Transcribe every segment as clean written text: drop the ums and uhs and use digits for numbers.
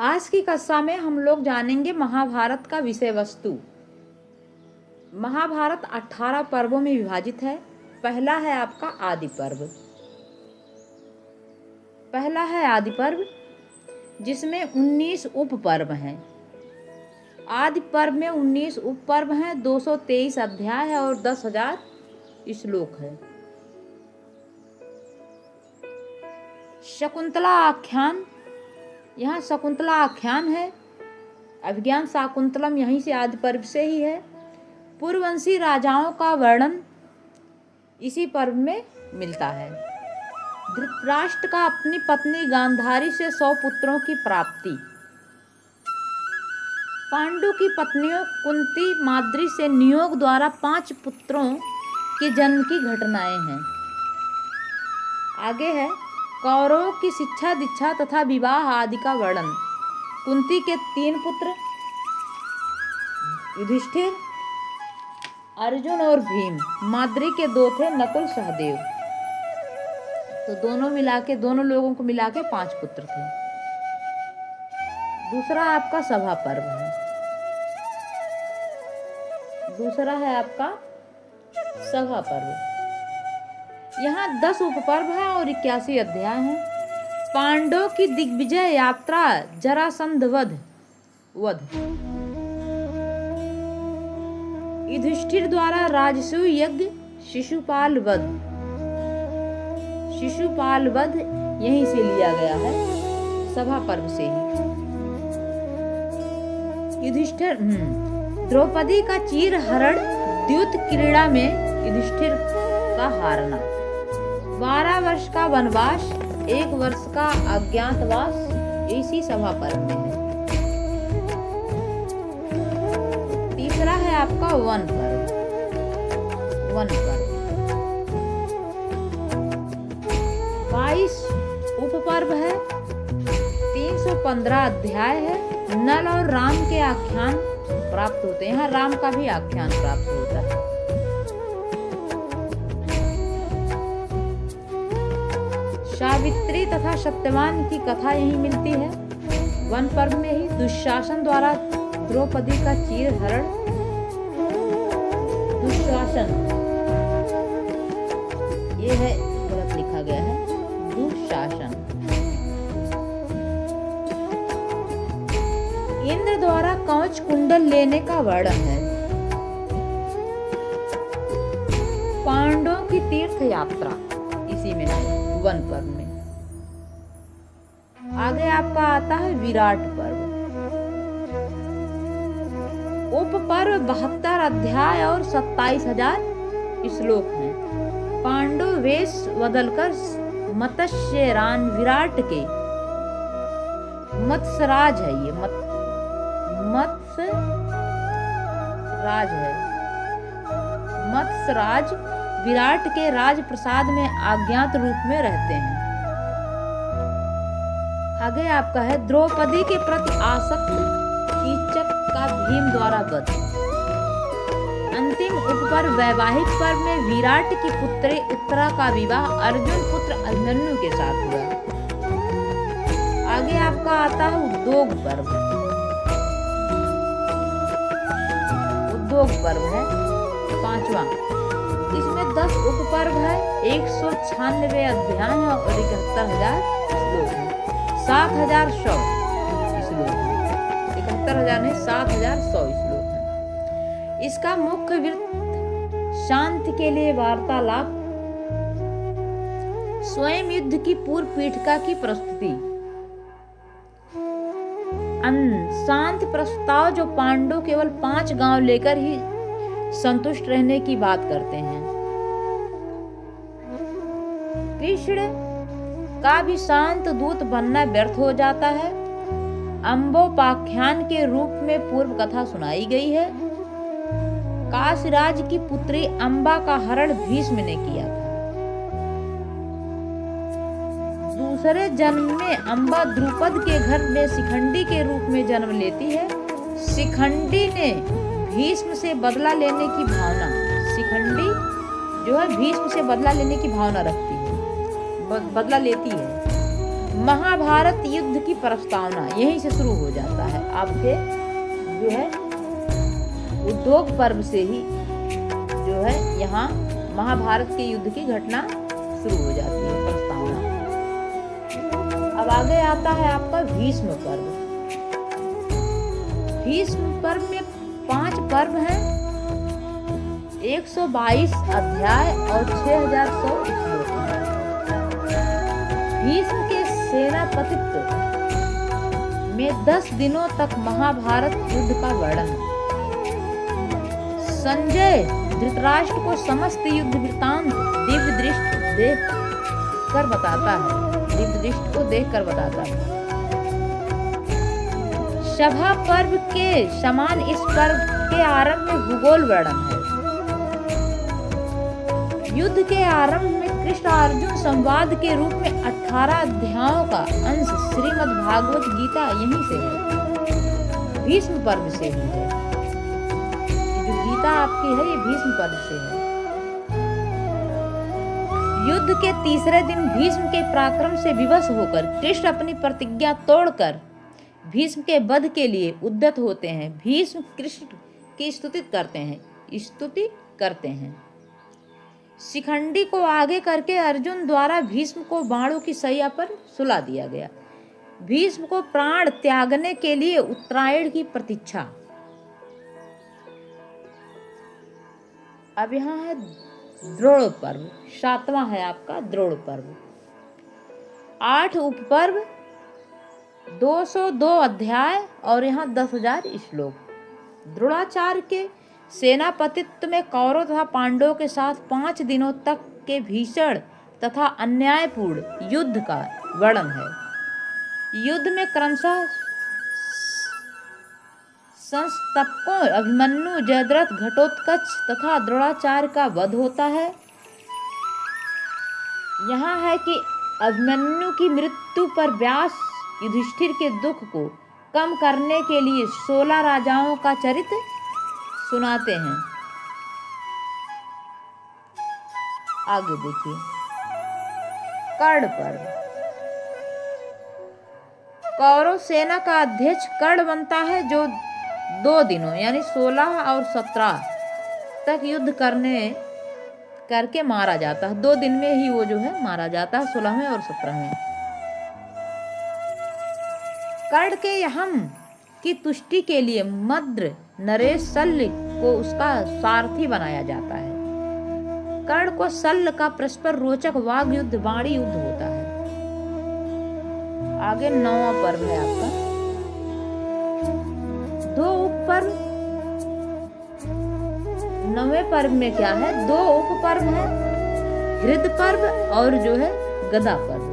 आज की कक्षा में हम लोग जानेंगे महाभारत का विषय वस्तु। महाभारत 18 पर्वों में विभाजित है। पहला है आपका आदि पर्व। जिसमें 19 उप पर्व हैं। आदि पर्व में 19 उप पर्व हैं, 223 अध्याय है और 10,000 श्लोक है। शकुंतला आख्यान, यहाँ शकुंतला आख्यान है। अभिज्ञान शाकुंतलम यहीं से आदि पर्व से ही है। पूर्ववंशी राजाओं का वर्णन इसी पर्व में मिलता है। धृतराष्ट्र का अपनी पत्नी गांधारी से 100 पुत्रों की प्राप्ति। पांडु की पत्नियों कुंती माद्री से नियोग द्वारा 5 पुत्रों के जन्म की घटनाएं हैं। आगे है कौरवों की शिक्षा दीक्षा तथा विवाह आदि का वर्णन। कुंती के 3 पुत्र युधिष्ठिर, अर्जुन और भीम। माद्री के 2 थे, नकुल सहदेव। तो दोनों लोगों को मिला के 5 पुत्र थे। दूसरा आपका सभा पर्व है। सभा पर्व। यहाँ 10 उपपर्व है और 81 अध्याय हैं। पांडवों की दिग्विजय यात्रा, जरासंध वध। युधिष्ठिर द्वारा राजसूय यज्ञ, शिशुपाल वध यहीं से लिया गया है, सभा पर्व से ही। युधिष्ठिर द्रौपदी का चीर हरण, द्युत क्रीड़ा में युधिष्ठिर का हारना। 12 वर्ष का वनवास, 1 वर्ष का अज्ञातवास इसी सभा पर्व में है। तीसरा है आपका वन पर्व। 22 उपपर्व है, 315 अध्याय है। नल और राम के आख्यान प्राप्त होते हैं। यहाँ राम का भी आख्यान प्राप्त होता है। सावित्री तथा सत्यवान की कथा यही मिलती है। वन पर्व में ही दुशासन द्वारा द्रौपदी का चीर हरण। दुशासन ये है, गलत लिखा गया है, दुशासन। इंद्र द्वारा कवच कुंडल लेने का वर्णन है। पांडवों की तीर्थ यात्रा इसी में है, वन पर्व में। आगे आपका आता है विराट पर्व। उप पर्व 72 अध्याय और 27,000 श्लोक हैं। पांडव वेश बदलकर मत्स्यरान विराट के, मत्स्यराज है ये, मत्स्यराज विराट के राजप्रसाद में अज्ञात रूप में रहते हैं। आगे आपका है द्रौपदी के प्रति आसक्त कीचक का भीम द्वारा वध। अंतिम उपपर्व वैवाहिक पर्व में विराट की पुत्री उत्तरा का विवाह अर्जुन पुत्र अभिमन्यु के साथ हुआ। आगे आपका आता है उद्योग पर्व। है 5वां। इसमें 10 उपपर्व है, 196 अध्याय है और 71,000 श्लोक है। 7,100 श्लोक है। 71,000 नहीं, 7,100 श्लोक है। इसका मुख्य वृत्त शांति के लिए वार्तालाप, स्वयं युद्ध की पूर्व पीठिका की प्रस्तुति, शांति प्रस्ताव जो पांडव केवल 5 गांव लेकर ही संतुष्ट रहने की बात करते हैं। कृष्ण का भी शांत दूत बनना व्यर्थ हो जाता है। अम्बोपाख्यान के रूप में पूर्व कथा सुनाई गई है। काशीराज की पुत्री अम्बा का हरण भीष्म ने किया था। दूसरे जन्म में अम्बा द्रुपद के घर में शिखंडी के रूप में जन्म लेती है। शिखंडी ने भीष्म से बदला लेने की भावना, शिखंडी जो है भीष्म से बदला लेने की भावना रखती है, बदला लेती है। महाभारत युद्ध की की प्रस्तावना यहीं से शुरू हो जाता है। आपके जो है उद्योग पर्व से ही जो है यहाँ महाभारत के युद्ध की घटना शुरू हो जाती है, प्रस्तावना। अब आगे आता है आपका भीष्म पर्व। भीष्म पर्व में 5 पर्व हैं, 122 अध्याय और 6100 श्लोक हैं। भीष्म के सेनापतित्व में 10 दिनों तक महाभारत युद्ध का वर्णन। संजय धृतराष्ट्र को समस्त युद्ध वृत्तांत दिव्य दृष्टि देख कर बताता है, दिव्य दृष्टि को देख कर बताता है। सभा पर्व के समान इस पर्व के आरंभ में भूगोल वर्णन है। युद्ध के आरंभ में कृष्ण अर्जुन संवाद के रूप में 18 अध्यायों का अंश श्रीमद् भागवत गीता यहीं से है, भीष्म पर्व से ही है। जो गीता आपकी है ये भीष्म पर्व से है। युद्ध के तीसरे दिन भीष्म के पराक्रम से विवश होकर कृष्ण अपनी प्रतिज्ञा तोड़कर भीष्म के वध के लिए उद्यत होते हैं। भीष्म कृष्ण की स्तुति करते हैं। शिखंडी को आगे करके अर्जुन द्वारा भीष्म को बाणों की सैया पर सुला दिया गया। भीष्म को प्राण त्यागने के लिए उत्तरायण की प्रतीक्षा। अब यहाँ है द्रोण पर्व, 7वां है आपका द्रोण पर्व। 8 उपपर्व, 202 अध्याय और यहाँ 10,000 श्लोक। द्रोणाचार्य के सेनापतित्व में कौरव तथा पांडवों के साथ 5 दिनों तक के भीषण तथा अन्यायपूर्ण युद्ध का वर्णन है। युद्ध में क्रमशः संस्तपकों अभिमन्यु, जयद्रथ, घटोत्कच तथा द्रोणाचार्य का वध होता है। यहाँ है कि अभिमन्यु की मृत्यु पर व्यास युधिष्ठिर के दुख को कम करने के लिए 16 राजाओं का चरित्र सुनाते हैं। आगे देखिए कर्ण पर्व। कौरव सेना का अध्यक्ष कर्ण बनता है, जो 2 दिनों यानी 16 और 17 तक युद्ध करके मारा जाता है। 2 दिन में ही वो जो है मारा जाता है, 16वें और 17वें। कर्ण के यहम की तुष्टि के लिए मद्र नरेश शल्य को उसका सारथी बनाया जाता है। कर्ण को शल्य का परस्पर रोचक वाग युद्ध, वाणी युद्ध होता है। आगे 9वां पर्व है आपका 2 उपपर्व। 9वें पर्व में क्या है, 2 उपपर्व है, हृद पर्व और जो है गदा पर्व।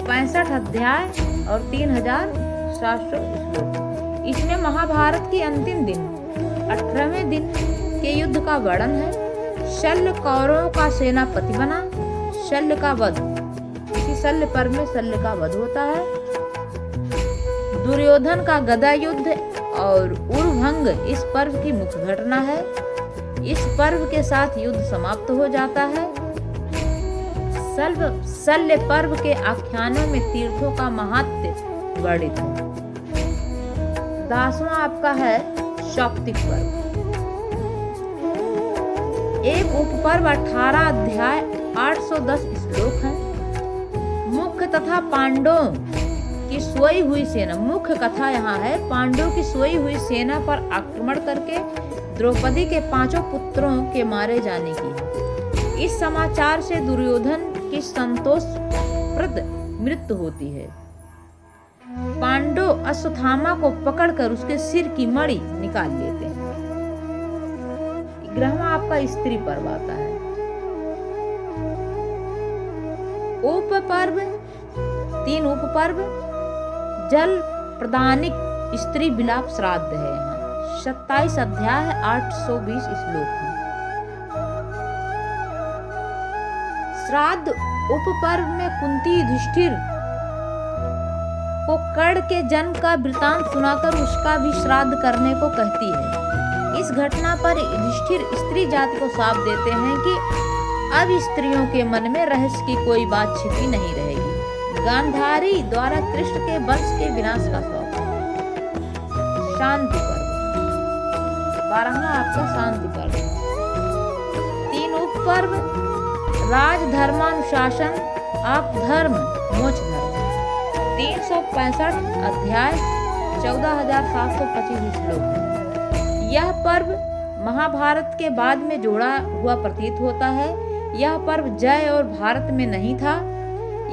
65 अध्याय और 3700 श्लोक। इसमें महाभारत के अंतिम दिन 18वें दिन के युद्ध का वर्णन है। शल्य कौरवों का सेनापति बना। शल्य का वध, इसी शल्य पर्व में शल्य का वध होता है। दुर्योधन का गदा युद्ध और उरभंग इस पर्व की मुख्य घटना है। इस पर्व के साथ युद्ध समाप्त हो जाता है। शल्य पर्व के आख्यानों में तीर्थों का महात्म्य वर्णित है। 10वां आपका है शौक्तिक पर्व। एक उपपर्व 18 अध्याय 810 श्लोक है। मुख्य तथा पांडवों की सोई हुई सेना, मुख्य कथा यहाँ है पांडवों की सोई हुई सेना पर आक्रमण करके द्रौपदी के 5 पुत्रों के मारे जाने की है। इस समाचार से दुर्योधन की संतोषप्रद मृत्यु होती है। पांडव अश्वत्थामा को पकड़कर उसके सिर की मणि निकाल लेते हैं। 11वां आपका स्त्री पर्व आता है। उपपर्व 3 उपपर्व। जल प्रदानिक स्त्री विलाप श्राद्ध है यहाँ। 27 अध्याय 820 श्लोक है। श्राद्ध उपपर्व में कुंती युधिष्ठिर को कर्ण के जन्म का वृतांत सुनाकर उसका भी श्राद्ध करने को कहती है। इस घटना पर युधिष्ठिर स्त्री जाति को शाप देते हैं कि अब स्त्रियों के मन में रहस्य की कोई बात छिपी नहीं रहेगी। गांधारी द्वारा कृष्ण के वंश के विनाश का शौक। शांति पर्व, 12वां आपका शांति पर्व। 3 उपपर्व, राज धर्मानुशासन, आप धर्म, मोक्ष धर्म। 365 अध्याय, 14,725 श्लोक है। यह पर्व महाभारत के बाद में जोड़ा हुआ प्रतीत होता है। यह पर्व जय और भारत में नहीं था।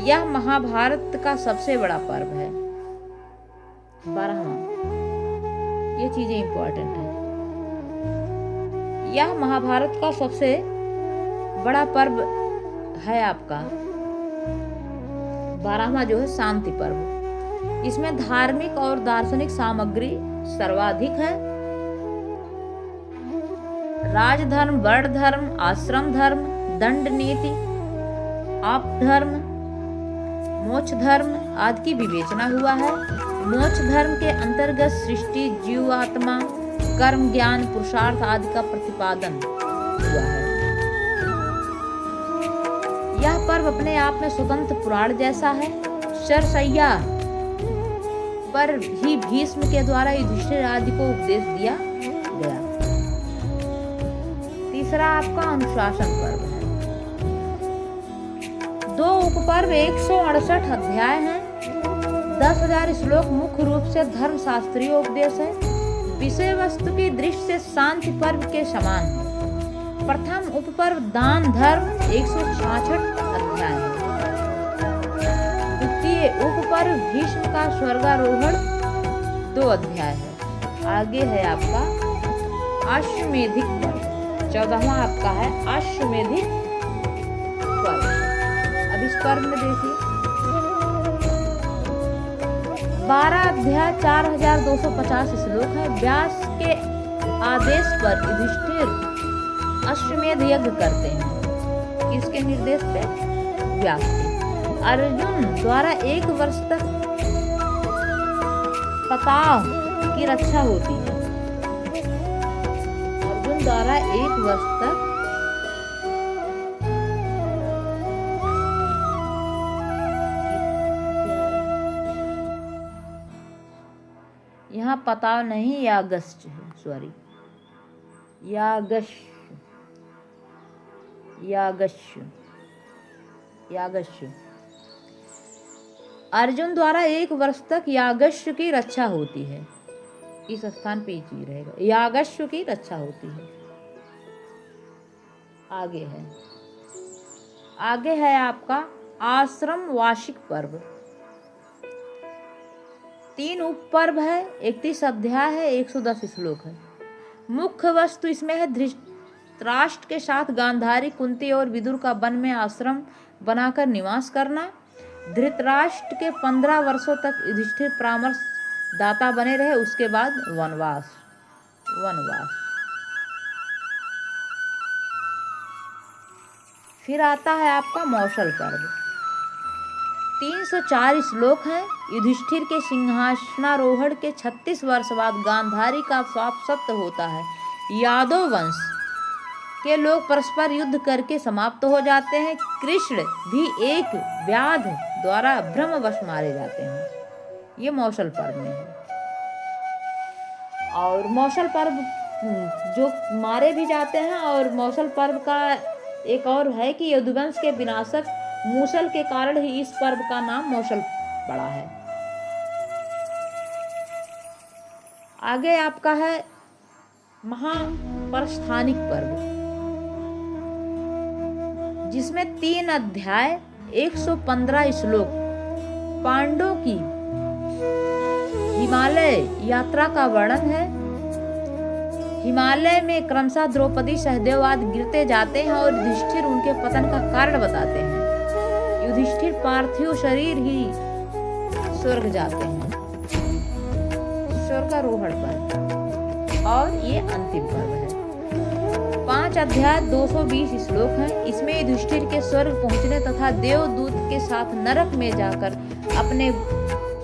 यह महाभारत का सबसे बड़ा पर्व है। 12वां, ये चीजें इंपॉर्टेंट है। यह महाभारत का सबसे बड़ा पर्व है आपका 12वां जो है शांति पर्व। इसमें धार्मिक और दार्शनिक सामग्री सर्वाधिक है। राजधर्म, वर्ण धर्म, आश्रम धर्म, दंड नीति, आप धर्म, मोक्ष धर्म आदि की विवेचना हुआ है। मोक्ष धर्म के अंतर्गत सृष्टि, जीव, आत्मा, कर्म, ज्ञान, पुरुषार्थ आदि का प्रतिपादन हुआ है। यह पर्व अपने आप में स्वतंत्र पुराण जैसा है। शरशय्या पर ही भीष्म के द्वारा युधिष्ठिर आदि को उपदेश दिया गया। तीसरा आपका अनुशासन पर्व है। 2 उपपर्व, 168 अध्याय हैं, 10,000 श्लोक मुख्य रूप से धर्म शास्त्रीय उपदेश है। विषय वस्तु की दृष्टि से शांति पर्व के समान है। प्रथम उपपर्व दान धर्म, 166 अध्याय है। द्वितीय उपपर्व भीष्म का स्वर्गारोहण, 2 अध्याय है। आगे है आपका अश्वमेधिक पर्व, 14वां आपका है अश्वमेधिक पर्व। अब इस पर्व में देखिए 12 अध्याय, 4,250 श्लोक है। व्यास के आदेश पर युधिष्ठिर अश्वमेध यज्ञ करते हैं। किसके निर्देश पे? व्यास के। अर्जुन द्वारा 1 वर्ष तक पताव की रक्षा होती है। अर्जुन द्वारा 1 वर्ष तक यहाँ पताव नहीं, यागश्च है, सॉरी, यागश्य। अर्जुन द्वारा 1 वर्ष तक यागश्य की रक्षा होती है। इस स्थान पे चीज रहेगा, यागश्य की रक्षा होती है। आगे है आपका आश्रम वार्षिक पर्व। 3 उपपर्व है, 31 अध्याय है, 110 श्लोक है। मुख्य वस्तु इसमें है धृतराष्ट्र के साथ गांधारी, कुंती और विदुर का वन में आश्रम बनाकर निवास करना। धृतराष्ट्र के 15 वर्षों तक युधिष्ठिर परामर्श दाता बने रहे। उसके बाद वनवास। फिर आता है आपका मौसल पर्व। 304 श्लोक हैं। युधिष्ठिर के सिंहासनारोहण के 36 वर्ष बाद गांधारी का श्राप सत्य होता है। यादव वंश के लोग परस्पर युद्ध करके समाप्त हो जाते हैं। कृष्ण भी एक व्याध द्वारा ब्रह्मवश मारे जाते हैं। ये मौसल पर्व में है। और मौसल पर्व जो मारे भी जाते हैं, और मौसल पर्व का एक और है कि यदुवंश के विनाशक मूसल के कारण ही इस पर्व का नाम मौसल पड़ा है। आगे आपका है महाप्रस्थानिक पर्व, जिसमें 3 अध्याय, 115 श्लोक पांडवों की हिमालय यात्रा का वर्णन है। हिमालय में क्रमशः द्रौपदी, सहदेव आदि गिरते जाते हैं और युधिष्ठिर उनके पतन का कारण बताते हैं। युधिष्ठिर पार्थिव शरीर ही स्वर्ग जाते हैं, स्वर्गारोहण पर। और ये अंतिम पर्व है। 5 अध्याय, 220 श्लोक हैं। इसमें युधिष्ठिर के स्वर्ग पहुंचने तथा देवदूत के साथ नरक में जाकर अपने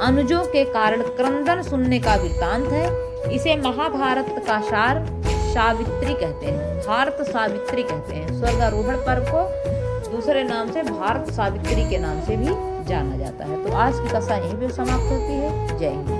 अनुजों के कारण क्रंदन सुनने का वृत्तांत है। इसे महाभारत का सार सावित्री कहते हैं, भारत सावित्री कहते हैं। स्वर्गारोहण पर्व को दूसरे नाम से भारत सावित्री के नाम से भी जाना जाता है। तो आज की कथा यहीं पे समाप्त होती है। जय हिंद।